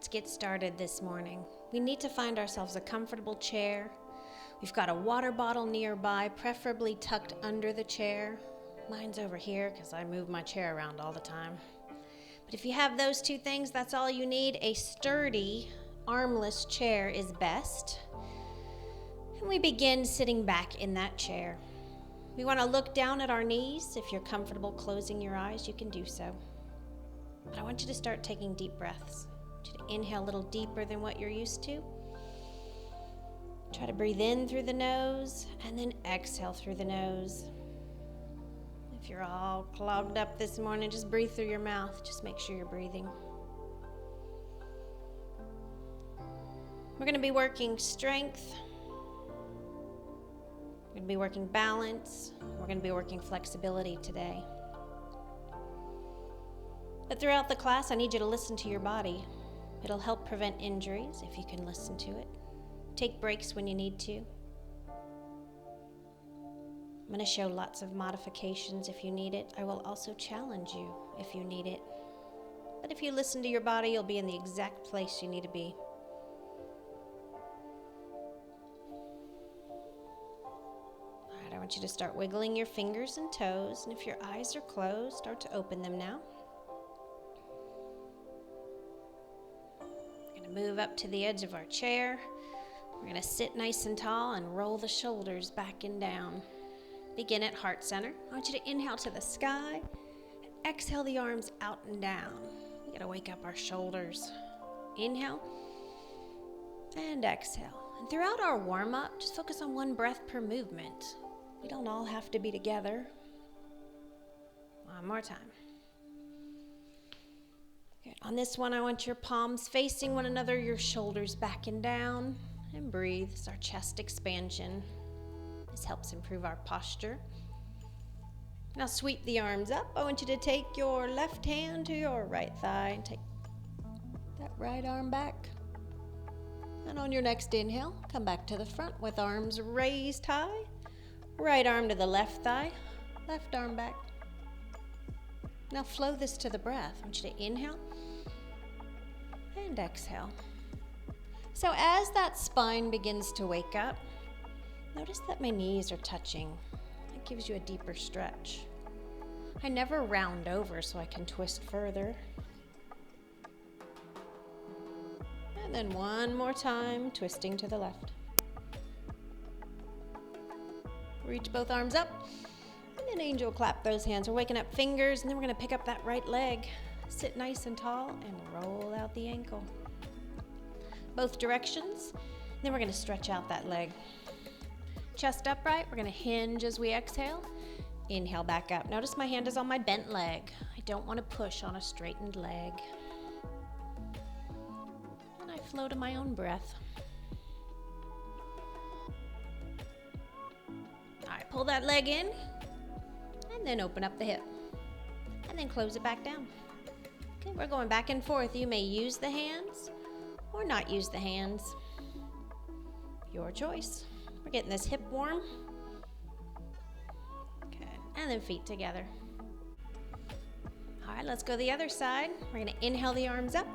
Let's get started this morning. We need to find ourselves a comfortable chair. We've got a water bottle nearby, preferably tucked under the chair. Mine's over here because I move my chair around all the time. But if you have those two things, that's all you need. A sturdy, armless chair is best. And we begin sitting back in that chair. We want to look down at our knees. If you're comfortable closing your eyes, you can do so. But I want you to start taking deep breaths. I want you to inhale a little deeper than what you're used to. Try to breathe in through the nose and then exhale through the nose. If you're all clogged up this morning, just breathe through your mouth. Just make sure you're breathing. We're going to be working strength. We're going to be working balance. We're going to be working flexibility today. But throughout the class, I need you to listen to your body. It'll help prevent injuries if you can listen to it. Take breaks when you need to. I'm going to show lots of modifications if you need it. I will also challenge you if you need it. But if you listen to your body, you'll be in the exact place you need to be. All right, I want you to start wiggling your fingers and toes. And if your eyes are closed, start to open them now. We're going to move up to the edge of our chair. We're going to sit nice and tall and roll the shoulders back and down. Begin at heart center. I want you to inhale to the sky and exhale the arms out and down. We got to wake up our shoulders. Inhale and exhale. And throughout our warm-up, just focus on one breath per movement. We don't all have to be together. One more time. Good. On this one, I want your palms facing one another, your shoulders back and down. And breathe. It's our chest expansion. This helps improve our posture. Now sweep the arms up. I want you to take your left hand to your right thigh and take that right arm back. And on your next inhale, come back to the front with arms raised high. Right arm to the left thigh, left arm back. Now flow this to the breath. I want you to inhale and exhale. So as that spine begins to wake up, notice that my knees are touching. That gives you a deeper stretch. I never round over so I can twist further. And then one more time, twisting to the left. Reach both arms up, and then angel clap those hands. We're waking up fingers, and then we're going to pick up that right leg. Sit nice and tall and roll out the ankle. Both directions. Then we're going to stretch out that leg. Chest upright. We're going to hinge as we exhale. Inhale back up. Notice my hand is on my bent leg. I don't want to push on a straightened leg. And I flow to my own breath. All right, pull that leg in. And then open up the hip. And then close it back down. Okay, we're going back and forth. You may use the hands or not use the hands. Your choice. We're getting this hip warm. Good. And then feet together. All right, let's go the other side. We're going to inhale the arms up.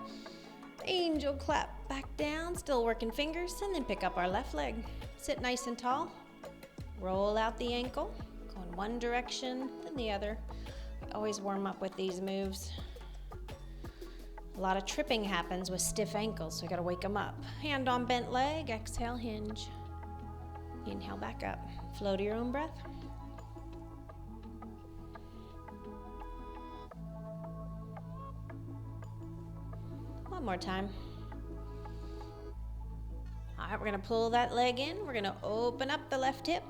Angel clap back down. Still working fingers. And then pick up our left leg. Sit nice and tall. Roll out the ankle. Go in one direction, then the other. We always warm up with these moves. A lot of tripping happens with stiff ankles, so we gotta wake them up. Hand on bent leg, exhale, hinge. Inhale back up. Flow to your own breath. One more time. All right, we're gonna pull that leg in. We're gonna open up the left hip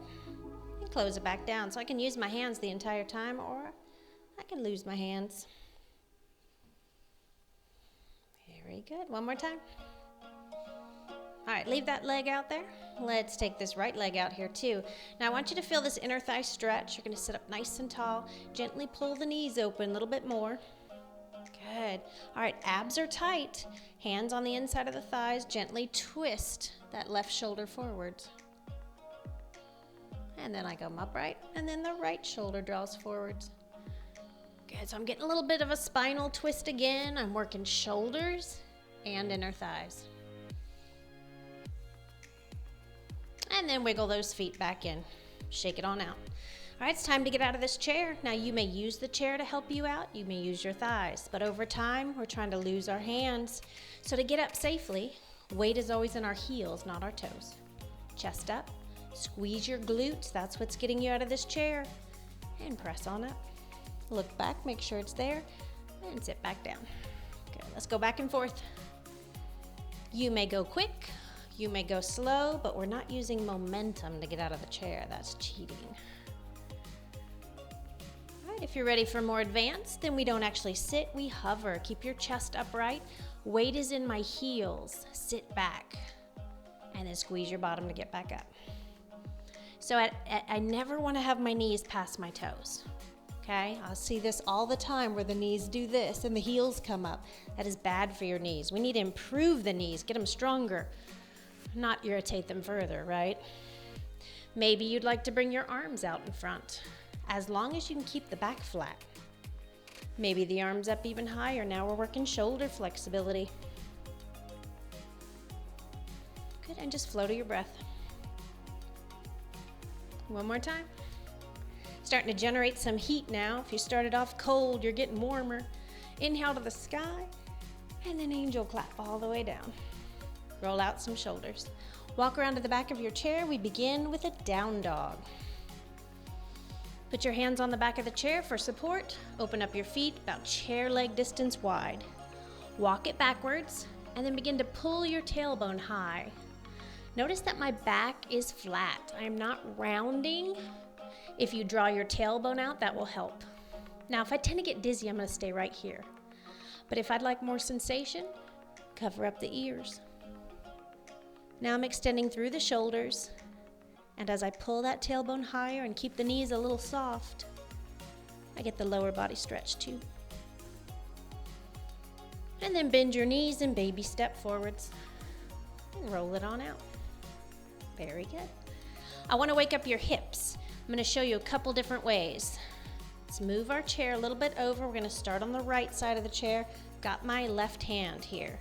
and close it back down. So I can use my hands the entire time, or I can lose my hands. Very good. One more time. All right, leave that leg out there. Let's take this right leg out here too. Now I want you to feel this inner thigh stretch. You're going to sit up nice and tall. Gently pull the knees open a little bit more. Good. All right, abs are tight. Hands on the inside of the thighs. Gently twist that left shoulder forwards. And then I come upright, and then the right shoulder draws forwards. Good, so I'm getting a little bit of a spinal twist again. I'm working shoulders and inner thighs. And then wiggle those feet back in. Shake it on out. All right, it's time to get out of this chair. Now you may use the chair to help you out. You may use your thighs, but over time, we're trying to lose our hands. So to get up safely, weight is always in our heels, not our toes. Chest up, squeeze your glutes. That's what's getting you out of this chair. And press on up. Look back, make sure it's there, and sit back down. Okay, let's go back and forth. You may go quick, you may go slow, but we're not using momentum to get out of the chair. That's cheating. If you're ready for more advanced, then we don't actually sit, we hover. Keep your chest upright. Weight is in my heels. Sit back. And then squeeze your bottom to get back up. So I never want to have my knees past my toes. Okay? I'll see this all the time where the knees do this and the heels come up. That is bad for your knees. We need to improve the knees, get them stronger, not irritate them further, right? Maybe you'd like to bring your arms out in front, as long as you can keep the back flat. Maybe the arms up even higher. Now we're working shoulder flexibility. Good, and just flow to your breath. One more time. Starting to generate some heat now. If you started off cold, you're getting warmer. Inhale to the sky, and then angel clap all the way down. Roll out some shoulders. Walk around to the back of your chair. We begin with a down dog. Put your hands on the back of the chair for support. Open up your feet about chair leg distance wide. Walk it backwards and then begin to pull your tailbone high. Notice that my back is flat. I am not rounding. If you draw your tailbone out, that will help. Now, if I tend to get dizzy, I'm going to stay right here. But if I'd like more sensation, cover up the ears. Now I'm extending through the shoulders. And as I pull that tailbone higher and keep the knees a little soft, I get the lower body stretch too. And then bend your knees and baby step forwards. And roll it on out. Very good. I want to wake up your hips. I'm going to show you a couple different ways. Let's move our chair a little bit over. We're going to start on the right side of the chair. Got my left hand here.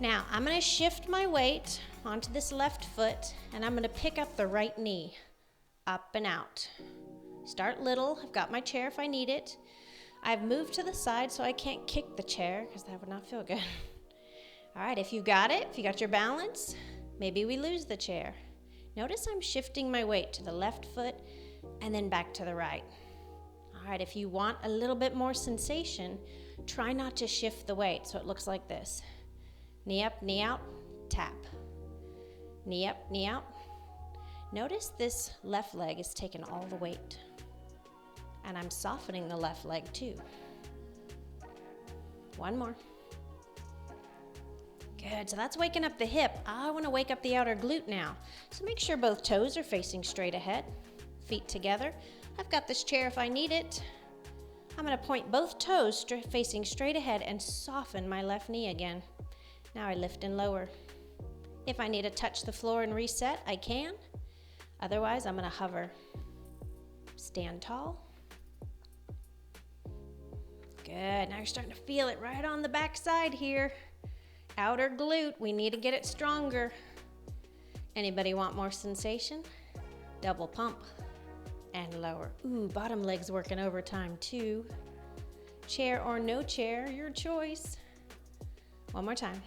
Now, I'm going to shift my weight onto this left foot, and I'm going to pick up the right knee, up and out. Start little. I've got my chair if I need it. I've moved to the side so I can't kick the chair because that would not feel good. All right, if you got it, if you got your balance, maybe we lose the chair. Notice I'm shifting my weight to the left foot and then back to the right. All right, if you want a little bit more sensation, try not to shift the weight so it looks like this. Knee up, knee out, tap. Knee up, knee out. Notice this left leg is taking all the weight. And I'm softening the left leg too. One more. Good, so that's waking up the hip. I want to wake up the outer glute now. So make sure both toes are facing straight ahead. Feet together. I've got this chair if I need it. I'm going to point both toes facing straight ahead and soften my left knee again. Now I lift and lower. If I need to touch the floor and reset, I can. Otherwise, I'm going to hover. Stand tall. Good. Now you're starting to feel it right on the back side here. Outer glute. We need to get it stronger. Anybody want more sensation? Double pump and lower. Ooh, bottom leg's working overtime too. Chair or no chair, your choice. One more time.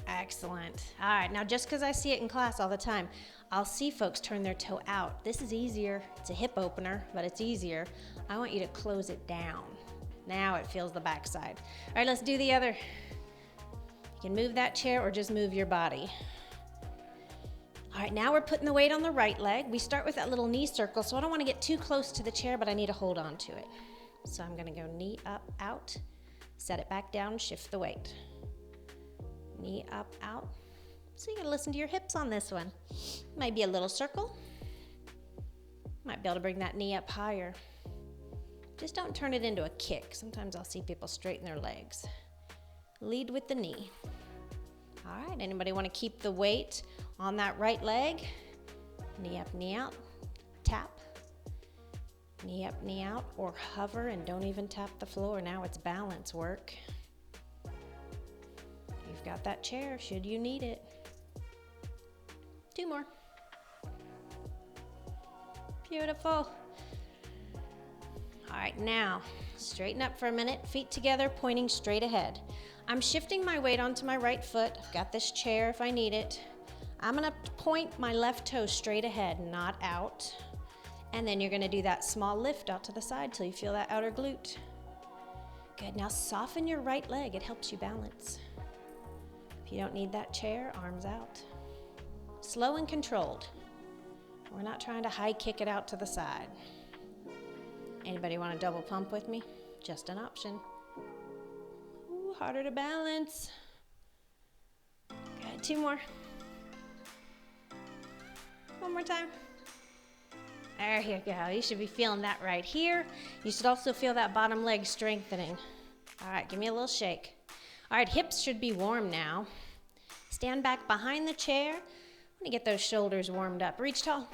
Excellent. All right, now just because I see it in class all the time, I'll see folks turn their toe out. This is easier. It's a hip opener, but it's easier. I want you to close it down. Now it feels the backside. All right, let's do the other. You can move that chair or just move your body. All right, now we're putting the weight on the right leg. We start with that little knee circle, so I don't want to get too close to the chair, but I need to hold on to it. So I'm going to go knee up, out, set it back down, shift the weight. Knee up, out. So you're gonna listen to your hips on this one. Might be a little circle. Might be able to bring that knee up higher. Just don't turn it into a kick. Sometimes I'll see people straighten their legs. Lead with the knee. All right, anybody wanna keep the weight on that right leg? Knee up, knee out, tap. Knee up, knee out, or hover and don't even tap the floor. Now it's balance work. got that chair should you need it. 2 more. Beautiful. All right, now straighten up for a minute, feet together, pointing straight ahead. I'm shifting my weight onto my right foot. I've got this chair if I need it. I'm gonna point my left toe straight ahead, not out. And then you're gonna do that small lift out to the side till you feel that outer glute. Good, now soften your right leg, it helps you balance. If you don't need that chair, arms out. Slow and controlled. We're not trying to high kick it out to the side. Anybody want a double pump with me? Just an option. Ooh, harder to balance. Good, 2 more. 1 more time. There you go. You should be feeling that right here. You should also feel that bottom leg strengthening. All right, give me a little shake. All right, hips should be warm now. Stand back behind the chair. I'm gonna get those shoulders warmed up. Reach tall.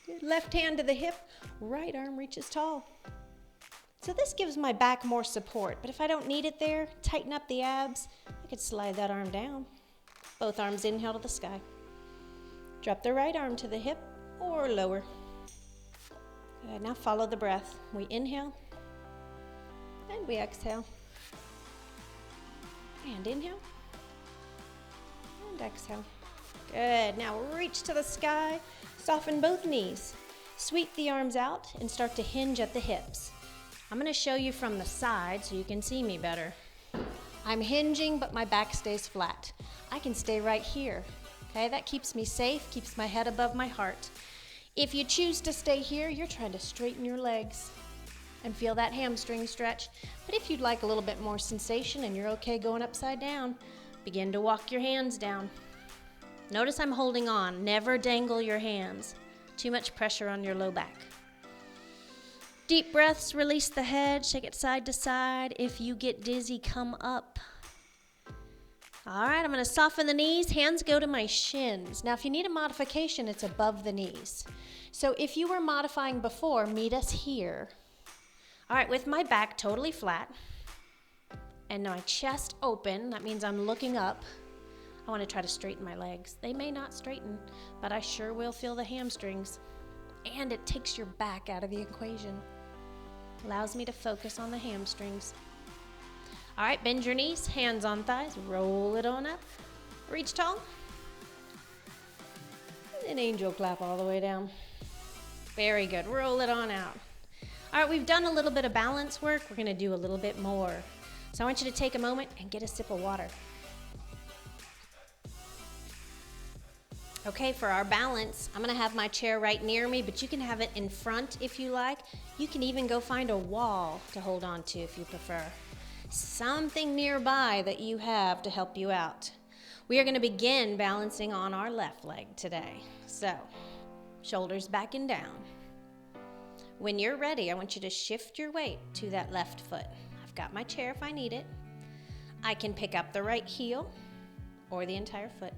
Good. Left hand to the hip, right arm reaches tall. So this gives my back more support, but if I don't need it there, tighten up the abs. I could slide that arm down. Both arms inhale to the sky. Drop the right arm to the hip or lower. Good, now follow the breath. We inhale and we exhale. And inhale and exhale. Good, now reach to the sky, soften both knees. Sweep the arms out and start to hinge at the hips. I'm gonna show you from the side so you can see me better. I'm hinging, but my back stays flat. I can stay right here. Okay, that keeps me safe, keeps my head above my heart. If you choose to stay here, you're trying to straighten your legs and feel that hamstring stretch. But if you'd like a little bit more sensation and you're okay going upside down, begin to walk your hands down. Notice I'm holding on. Never dangle your hands. Too much pressure on your low back. Deep breaths, release the head, shake it side to side. If you get dizzy, come up. All right, I'm gonna soften the knees, hands go to my shins. Now, if you need a modification, it's above the knees. So if you were modifying before, meet us here. All right, with my back totally flat and my chest open, that means I'm looking up. I wanna try to straighten my legs. They may not straighten, but I sure will feel the hamstrings. And it takes your back out of the equation. Allows me to focus on the hamstrings. All right, bend your knees, hands on thighs, roll it on up. Reach tall. And then angel clap all the way down. Very good, roll it on out. All right, we've done a little bit of balance work. We're gonna do a little bit more. So I want you to take a moment and get a sip of water. Okay, for our balance, I'm gonna have my chair right near me, but you can have it in front if you like. You can even go find a wall to hold on to if you prefer. Something nearby that you have to help you out. We are gonna begin balancing on our left leg today. So, shoulders back and down. When you're ready, I want you to shift your weight to that left foot. I've got my chair if I need it. I can pick up the right heel or the entire foot.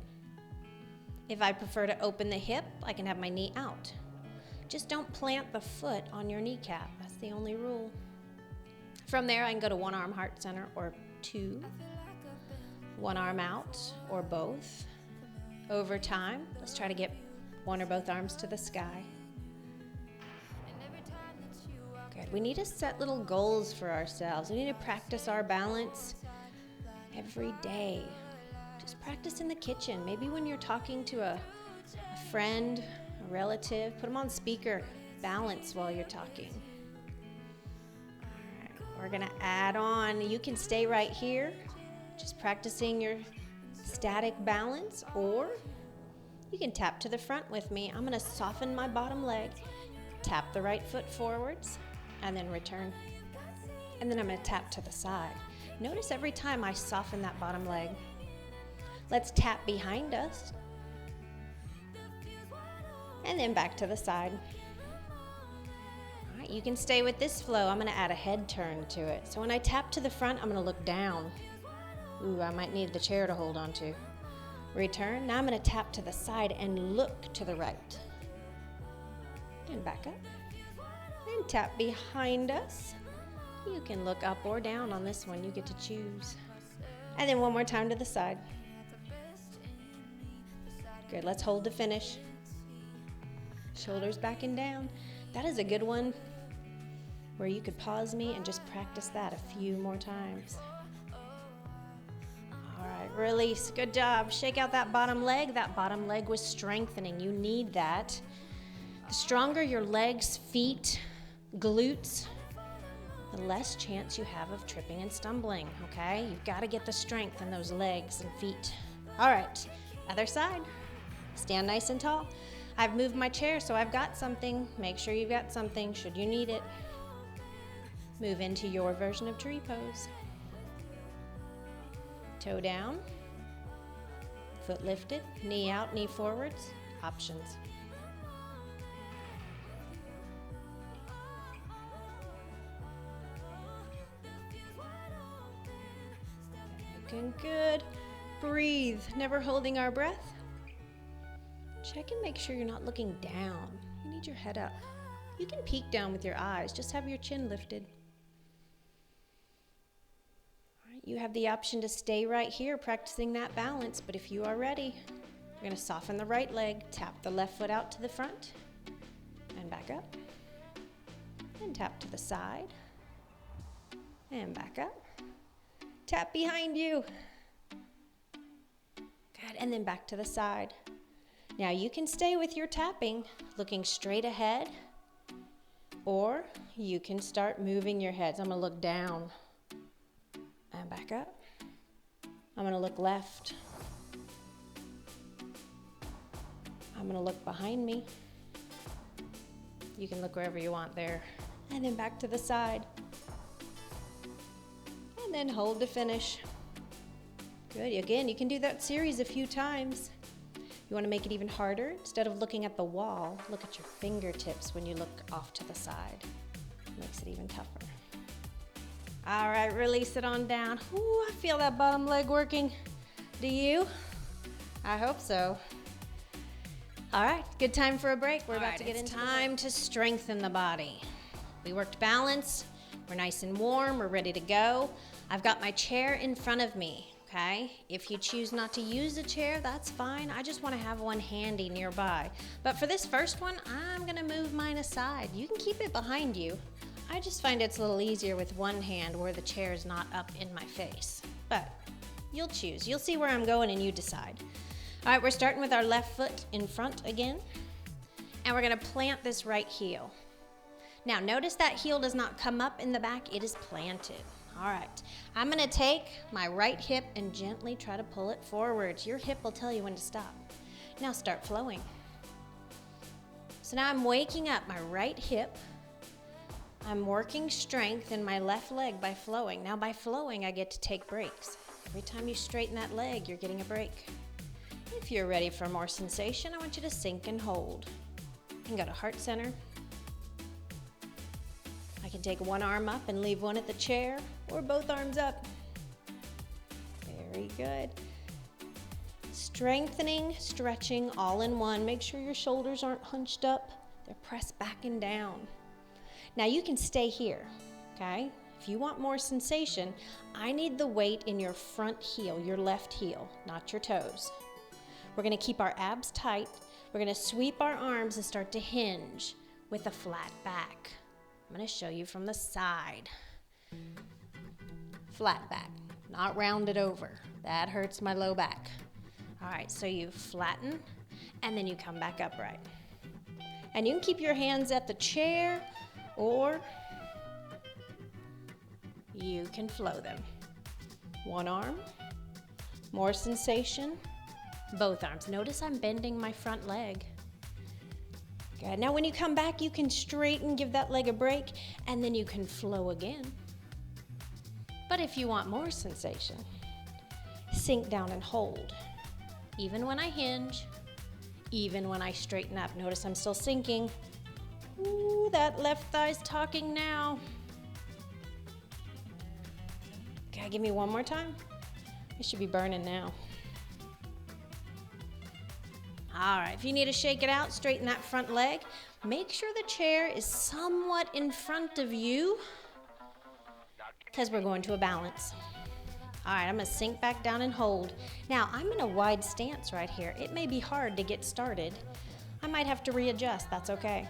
If I prefer to open the hip, I can have my knee out. Just don't plant the foot on your kneecap. That's the only rule. From there, I can go to one arm heart center or 2. One arm out or both. Over time, let's try to get one or both arms to the sky. Good. We need to set little goals for ourselves. We need to practice our balance every day. Just practice in the kitchen. Maybe when you're talking to a friend, a relative, put them on speaker. Balance while you're talking. All right, we're gonna add on. You can stay right here, just practicing your static balance, or you can tap to the front with me. I'm gonna soften my bottom leg, tap the right foot forwards, and then return. And then I'm gonna tap to the side. Notice every time I soften that bottom leg. Let's tap behind us. And then back to the side. All right, you can stay with this flow. I'm gonna add a head turn to it. So when I tap to the front, I'm gonna look down. Ooh, I might need the chair to hold on to. Return. Now I'm gonna tap to the side and look to the right. And back up. And tap behind us. You can look up or down on this one. You get to choose. And then one more time to the side. Good, let's hold to finish. Shoulders back and down. That is a good one where you could pause me and just practice that a few more times. All right, release, good job. Shake out that bottom leg. That bottom leg was strengthening. You need that. The stronger your legs, feet, glutes, the less chance you have of tripping and stumbling, okay? You've got to get the strength in those legs and feet. All right, other side. Stand nice and tall. I've moved my chair, so I've got something. Make sure you've got something should you need it. Move into your version of tree pose. Toe down, foot lifted, knee out, knee forwards, options. Looking good. Breathe, never holding our breath. Check and make sure you're not looking down. You need your head up. You can peek down with your eyes, just have your chin lifted. All right, you have the option to stay right here practicing that balance, but if you are ready, you're going to soften the right leg, tap the left foot out to the front, and back up. And tap to the side, and back up. Tap behind you. Good, and then back to the side. Now you can stay with your tapping, looking straight ahead, or you can start moving your heads. I'm gonna look down and back up. I'm gonna look left. I'm gonna look behind me. You can look wherever you want there. And then back to the side. And then hold to finish. Good, again, you can do that series a few times. You want to make it even harder? Instead of looking at the wall, look at your fingertips when you look off to the side. Makes it even tougher. All right, release it on down. Ooh, I feel that bottom leg working. Do you? I hope so. All right, good time for a break. We're about to get into time to strengthen the body. We worked balance. We're nice and warm. We're ready to go. I've got my chair in front of me. Okay, if you choose not to use a chair, that's fine. I just want to have one handy nearby. But for this first one, I'm gonna move mine aside. You can keep it behind you. I just find it's a little easier with one hand where the chair is not up in my face. But you'll choose. You'll see where I'm going and you decide. All right, we're starting with our left foot in front again. And we're gonna plant this right heel. Now notice that heel does not come up in the back, it is planted. All right, I'm gonna take my right hip and gently try to pull it forwards. Your hip will tell you when to stop. Now start flowing. So now I'm waking up my right hip. I'm working strength in my left leg by flowing. Now by flowing, I get to take breaks. Every time you straighten that leg, you're getting a break. If you're ready for more sensation, I want you to sink and hold. And go to heart center. I can take one arm up and leave one at the chair, or both arms up. Very good. Strengthening, stretching, all in one. Make sure your shoulders aren't hunched up. They're pressed back and down. Now you can stay here, okay? If you want more sensation, I need the weight in your front heel, your left heel, not your toes. We're gonna keep our abs tight. We're gonna sweep our arms and start to hinge with a flat back. I'm gonna show you from the side. Flat back, not rounded over. That hurts my low back. All right, so you flatten and then you come back upright. And you can keep your hands at the chair or you can flow them. One arm, more sensation, both arms. Notice I'm bending my front leg. Good. Now when you come back, you can straighten, give that leg a break, and then you can flow again. But if you want more sensation, sink down and hold. Even when I hinge, even when I straighten up. Notice I'm still sinking. Ooh, that left thigh's talking now. Okay, give me one more time. It should be burning now. All right, if you need to shake it out, straighten that front leg. Make sure the chair is somewhat in front of you because we're going to a balance. All right, I'm gonna sink back down and hold. Now, I'm in a wide stance right here. It may be hard to get started. I might have to readjust, that's okay.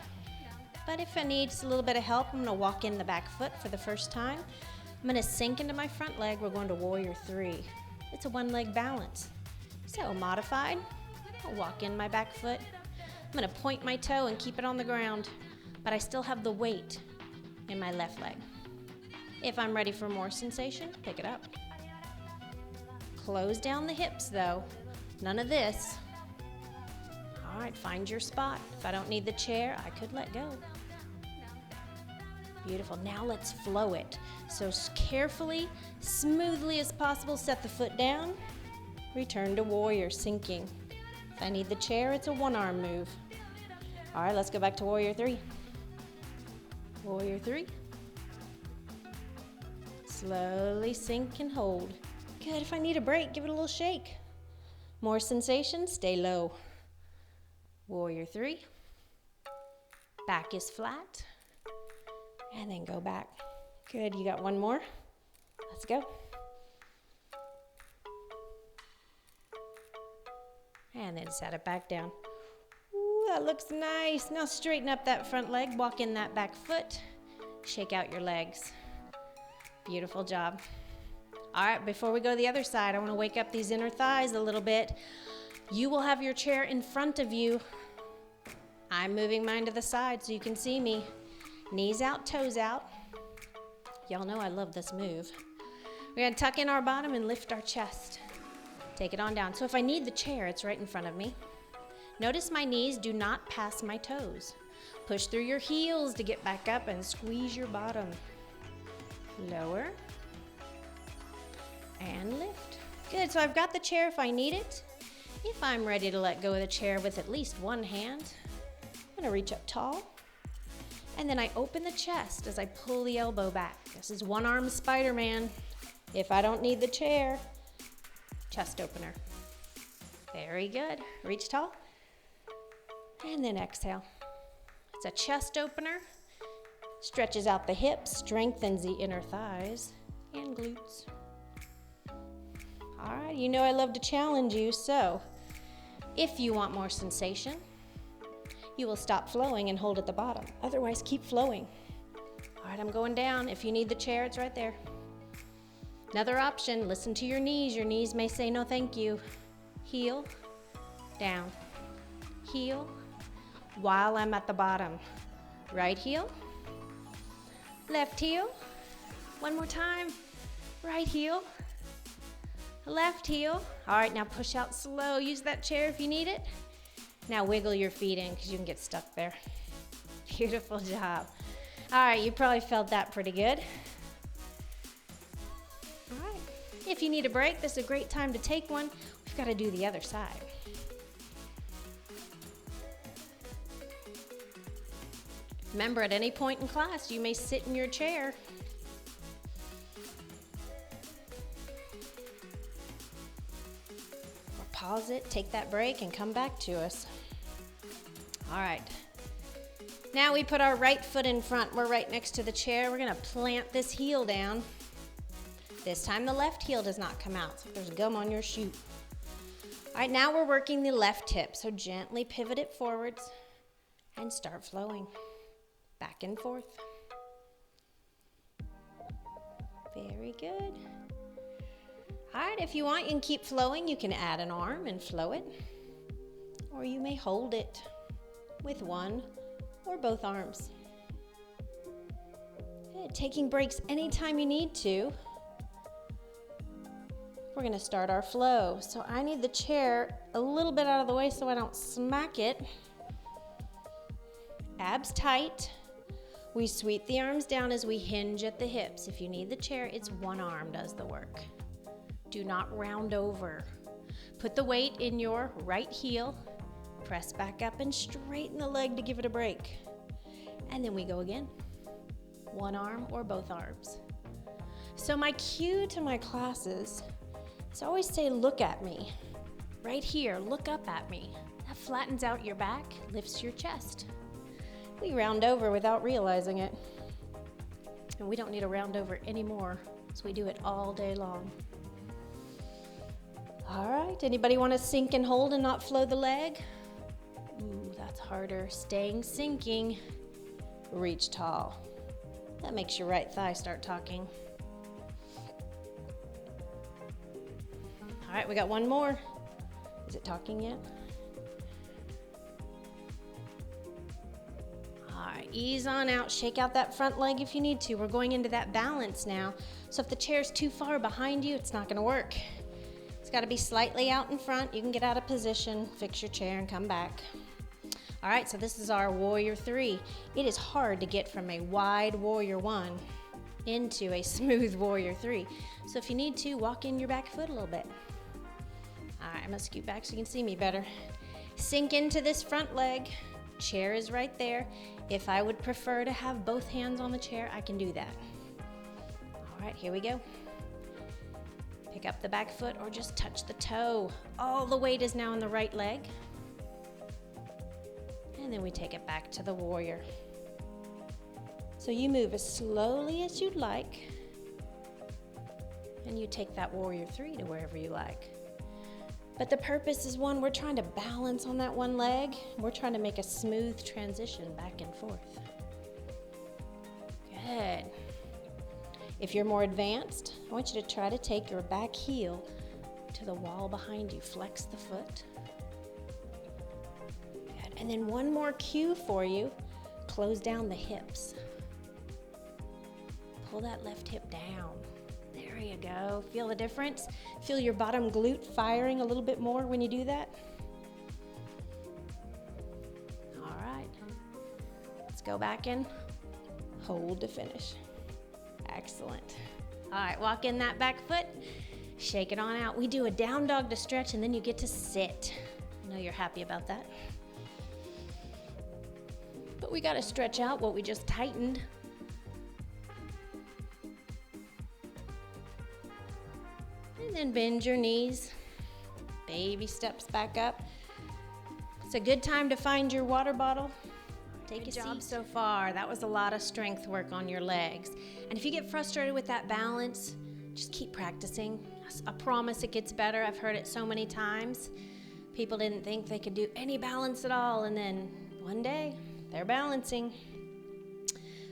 But if I need a little bit of help, I'm gonna walk in the back foot for the first time. I'm gonna sink into my front leg. We're going to warrior three. It's a one leg balance. So modified, I'll walk in my back foot. I'm gonna point my toe and keep it on the ground, but I still have the weight in my left leg. If I'm ready for more sensation, pick it up. Close down the hips though, none of this. All right, find your spot. If I don't need the chair, I could let go. Beautiful, now let's flow it. So carefully, smoothly as possible, set the foot down, return to warrior, sinking. If I need the chair, it's a one arm move. All right, let's go back to warrior three. Warrior three. Slowly sink and hold. Good, if I need a break, give it a little shake. More sensation, stay low. Warrior three. Back is flat. And then go back. Good, you got one more. Let's go. And then set it back down. Ooh, that looks nice. Now straighten up that front leg, walk in that back foot, shake out your legs. Beautiful job. All right, before we go to the other side, I want to wake up these inner thighs a little bit. You will have your chair in front of you. I'm moving mine to the side so you can see me. Knees out, toes out. Y'all know I love this move. We're gonna tuck in our bottom and lift our chest. Take it on down. So if I need the chair, it's right in front of me. Notice my knees do not pass my toes. Push through your heels to get back up and squeeze your bottom. Lower. And lift. Good, so I've got the chair if I need it. If I'm ready to let go of the chair with at least one hand, I'm gonna reach up tall. And then I open the chest as I pull the elbow back. This is one arm Spider-Man. If I don't need the chair, chest opener. Very good. Reach tall. And then exhale. It's a chest opener. Stretches out the hips, strengthens the inner thighs and glutes. All right, you know I love to challenge you, so if you want more sensation, you will stop flowing and hold at the bottom. Otherwise, keep flowing. All right, I'm going down. If you need the chair, it's right there. Another option, listen to your knees. Your knees may say no thank you. Heel, down, heel, while I'm at the bottom. Right heel, left heel. One more time, right heel, left heel. All right, now push out slow. Use that chair if you need it. Now wiggle your feet in because you can get stuck there. Beautiful job. All right, you probably felt that pretty good. All right, if you need a break, this is a great time to take one. We've got to do the other side. Remember, at any point in class, you may sit in your chair. Or pause it, take that break, and come back to us. All right. Now we put our right foot in front. We're right next to the chair. We're gonna plant this heel down. This time the left heel does not come out, so there's gum on your shoe. All right, now we're working the left hip, so gently pivot it forwards and start flowing. Back and forth. Very good. All right, if you want, you can keep flowing. You can add an arm and flow it, or you may hold it with one or both arms. Good. Taking breaks anytime you need to. We're gonna start our flow. So I need the chair a little bit out of the way so I don't smack it. Abs tight. We sweep the arms down as we hinge at the hips. If you need the chair, it's one arm does the work. Do not round over. Put the weight in your right heel. Press back up and straighten the leg to give it a break. And then we go again. One arm or both arms. So my cue to my classes is always say, look at me. Right here, look up at me. That flattens out your back, lifts your chest. We round over without realizing it. And we don't need to round over anymore, so we do it all day long. All right, anybody want to sink and hold and not flow the leg? Ooh, that's harder. Staying sinking. Reach tall. That makes your right thigh start talking. All right, we got one more. Is it talking yet? All right, ease on out. Shake out that front leg if you need to. We're going into that balance now. So if the chair's too far behind you, it's not gonna work. It's gotta be slightly out in front. You can get out of position, fix your chair, and come back. All right, so this is our Warrior 3. It is hard to get from a wide Warrior 1 into a smooth Warrior 3. So if you need to, walk in your back foot a little bit. All right, I'm gonna scoot back so you can see me better. Sink into this front leg. Chair is right there. If I would prefer to have both hands on the chair, I can do that. All right, here we go. Pick up the back foot or just touch the toe. All the weight is now in the right leg. And then we take it back to the Warrior. So you move as slowly as you'd like, and you take that Warrior 3 to wherever you like. But the purpose is one, we're trying to balance on that one leg. We're trying to make a smooth transition back and forth. Good. If you're more advanced, I want you to try to take your back heel to the wall behind you. Flex the foot. Good. And then one more cue for you. Close down the hips. Pull that left hip down. There you go. Feel the difference? Feel your bottom glute firing a little bit more when you do that? All right. Let's go back in. Hold to finish. Excellent. All right, walk in that back foot. Shake it on out. We do a down dog to stretch, and then you get to sit. I know you're happy about that. But we got to stretch out what we just tightened. And then bend your knees. Baby steps back up. It's a good time to find your water bottle. Take a seat. So far. That was a lot of strength work on your legs. And if you get frustrated with that balance, just keep practicing. I promise it gets better. I've heard it so many times. People didn't think they could do any balance at all, and then one day, they're balancing.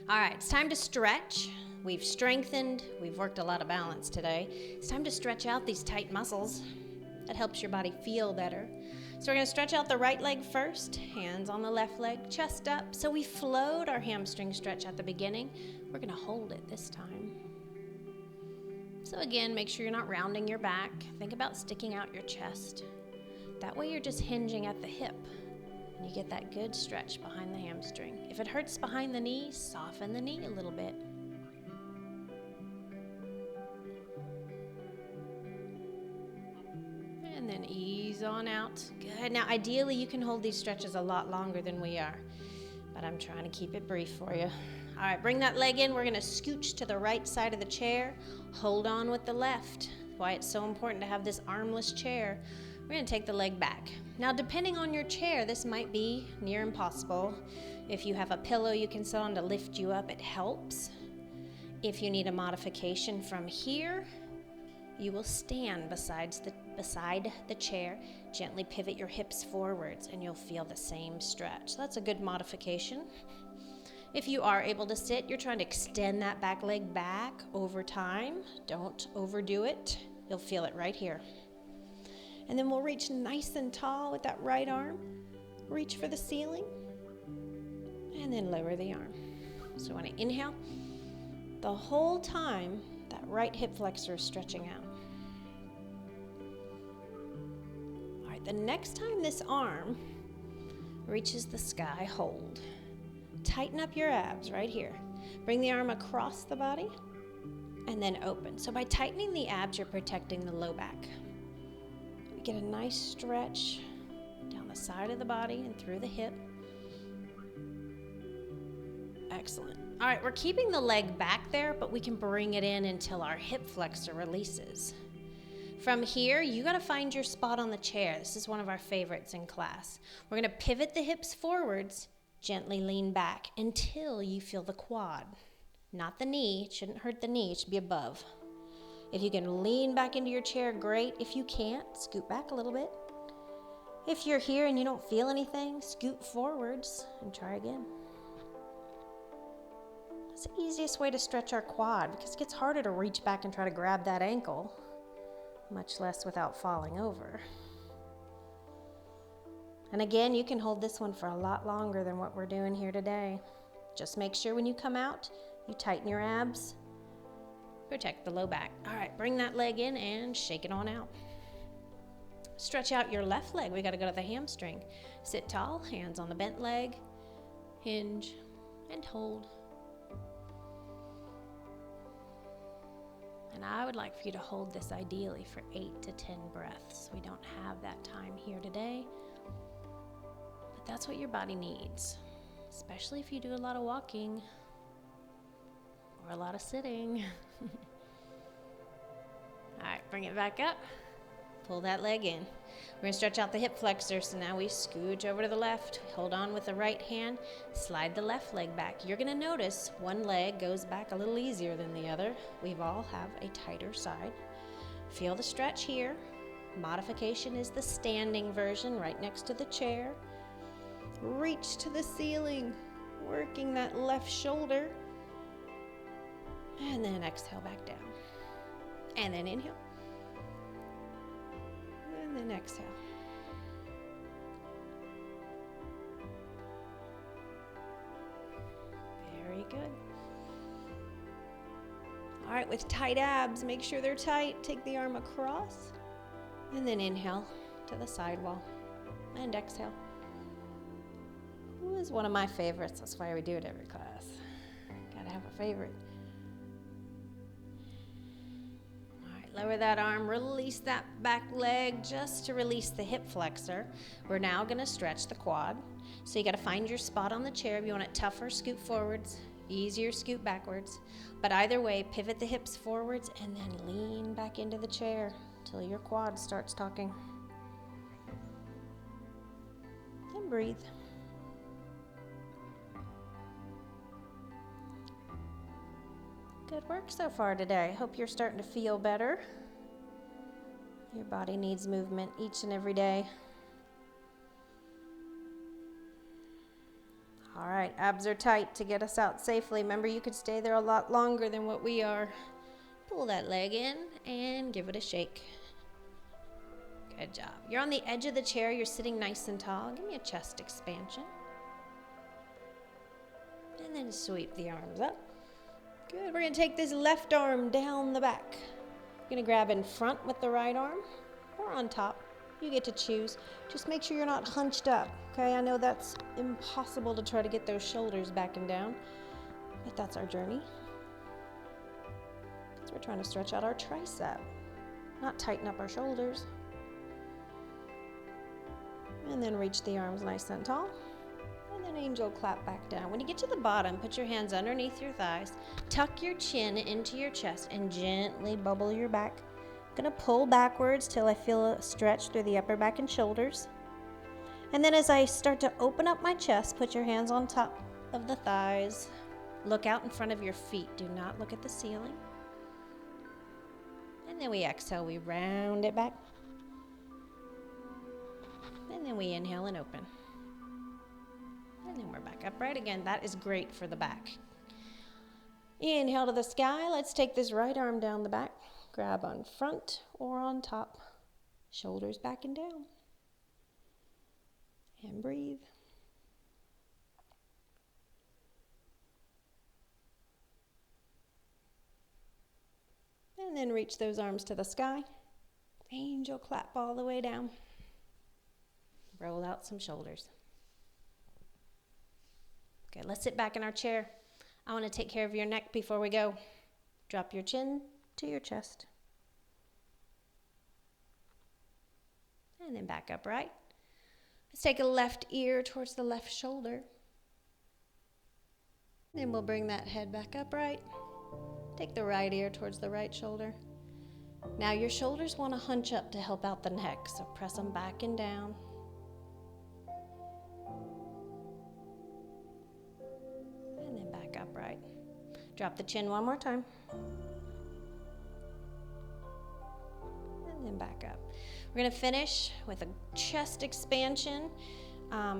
All right, it's time to stretch. We've strengthened, we've worked a lot of balance today. It's time to stretch out these tight muscles. That helps your body feel better. So we're gonna stretch out the right leg first, hands on the left leg, chest up. So we flowed our hamstring stretch at the beginning. We're gonna hold it this time. So again, make sure you're not rounding your back. Think about sticking out your chest. That way you're just hinging at the hip, and you get that good stretch behind the hamstring. If it hurts behind the knee, soften the knee a little bit. And then ease on out. Good. Now, ideally, you can hold these stretches a lot longer than we are, but I'm trying to keep it brief for you. All right, bring that leg in. We're going to scooch to the right side of the chair. Hold on with the left. Why it's so important to have this armless chair. We're going to take the leg back. Now, depending on your chair, this might be near impossible. If you have a pillow you can sit on to lift you up, it helps. If you need a modification from here, you will stand beside the chair, gently pivot your hips forwards, and you'll feel the same stretch. So that's a good modification. If you are able to sit, you're trying to extend that back leg back over time. Don't overdo it. You'll feel it right here. And then we'll reach nice and tall with that right arm. Reach for the ceiling, and then lower the arm. So when I inhale, the whole time, that right hip flexor is stretching out. All right, the next time this arm reaches the sky, hold. Tighten up your abs right here. Bring the arm across the body and then open. So by tightening the abs, you're protecting the low back. We get a nice stretch down the side of the body and through the hip. Excellent. All right, we're keeping the leg back there, but we can bring it in until our hip flexor releases. From here, you gotta find your spot on the chair. This is one of our favorites in class. We're gonna pivot the hips forwards, gently lean back until you feel the quad. Not the knee, it shouldn't hurt the knee, it should be above. If you can lean back into your chair, great. If you can't, scoot back a little bit. If you're here and you don't feel anything, scoot forwards and try again. It's the easiest way to stretch our quad because it gets harder to reach back and try to grab that ankle, much less without falling over. And again, you can hold this one for a lot longer than what we're doing here today. Just make sure when you come out, you tighten your abs, protect the low back. All right, bring that leg in and shake it on out. Stretch out your left leg. We got to go to the hamstring. Sit tall, hands on the bent leg, hinge, and hold. And I would like for you to hold this ideally for 8 to 10 breaths. We don't have that time here today, but that's what your body needs, especially if you do a lot of walking or a lot of sitting. All right, bring it back up. Pull that leg in. We're going to stretch out the hip flexor. So now we scooch over to the left. Hold on with the right hand. Slide the left leg back. You're going to notice one leg goes back a little easier than the other. We all have a tighter side. Feel the stretch here. Modification is the standing version right next to the chair. Reach to the ceiling, working that left shoulder. And then exhale back down. And then inhale. And then exhale. Very good. All right, with tight abs, make sure they're tight. Take the arm across. And then inhale to the sidewall. And exhale. This is one of my favorites. That's why we do it every class. Gotta have a favorite. Lower that arm, release that back leg just to release the hip flexor. We're now going to stretch the quad. So you got to find your spot on the chair. If you want it tougher, scoot forwards. Easier, scoot backwards. But either way, pivot the hips forwards and then lean back into the chair until your quad starts talking. And breathe. Good work so far today. Hope you're starting to feel better. Your body needs movement each and every day. All right, abs are tight to get us out safely. Remember, you could stay there a lot longer than what we are. Pull that leg in and give it a shake. Good job. You're on the edge of the chair. You're sitting nice and tall. Give me a chest expansion. And then sweep the arms up. Good. We're going to take this left arm down the back. You're going to grab in front with the right arm or on top. You get to choose. Just make sure you're not hunched up. Okay, I know that's impossible to try to get those shoulders back and down, but that's our journey. Because we're trying to stretch out our tricep, not tighten up our shoulders. And then reach the arms nice and tall. And then angel clap back down. When you get to the bottom, put your hands underneath your thighs, tuck your chin into your chest, and gently bubble your back. I'm gonna pull backwards till I feel a stretch through the upper back and shoulders. And then as I start to open up my chest, put your hands on top of the thighs. Look out in front of your feet. Do not look at the ceiling. And then we exhale, we round it back. And then we inhale and open. And then we're back upright again. That is great for the back. Inhale to the sky. Let's take this right arm down the back. Grab on front or on top. Shoulders back and down. And breathe. And then reach those arms to the sky. Angel clap all the way down. Roll out some shoulders. Okay, let's sit back in our chair. I want to take care of your neck before we go. Drop your chin to your chest. And then back upright. Let's take a left ear towards the left shoulder. Then we'll bring that head back upright. Take the right ear towards the right shoulder. Now your shoulders want to hunch up to help out the neck, so press them back and down. And then back upright. Drop the chin one more time. We're gonna finish with a chest expansion. I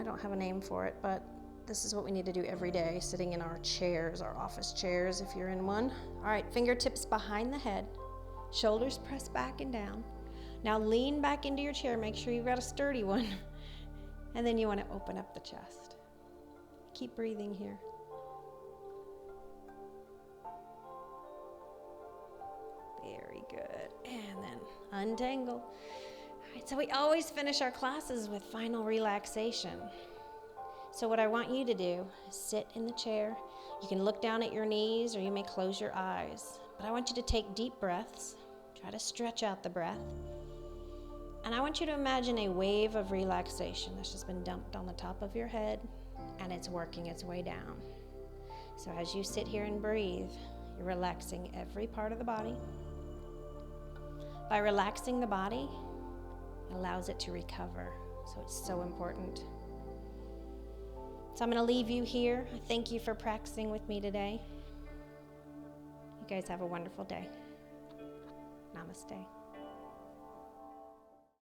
don't have a name for it, but this is what we need to do every day, sitting in our chairs, our office chairs, if you're in one. All right, fingertips behind the head, shoulders pressed back and down. Now lean back into your chair, make sure you've got a sturdy one. And then you want to open up the chest. Keep breathing here. Very good. And then untangle. All right, so we always finish our classes with final relaxation. So what I want you to do is sit in the chair. You can look down at your knees or you may close your eyes. But I want you to take deep breaths. Try to stretch out the breath. And I want you to imagine a wave of relaxation that's just been dumped on the top of your head and it's working its way down. So as you sit here and breathe, you're relaxing every part of the body. By relaxing the body, it allows it to recover. So it's so important. So I'm going to leave you here. I thank you for practicing with me today. You guys have a wonderful day. Namaste.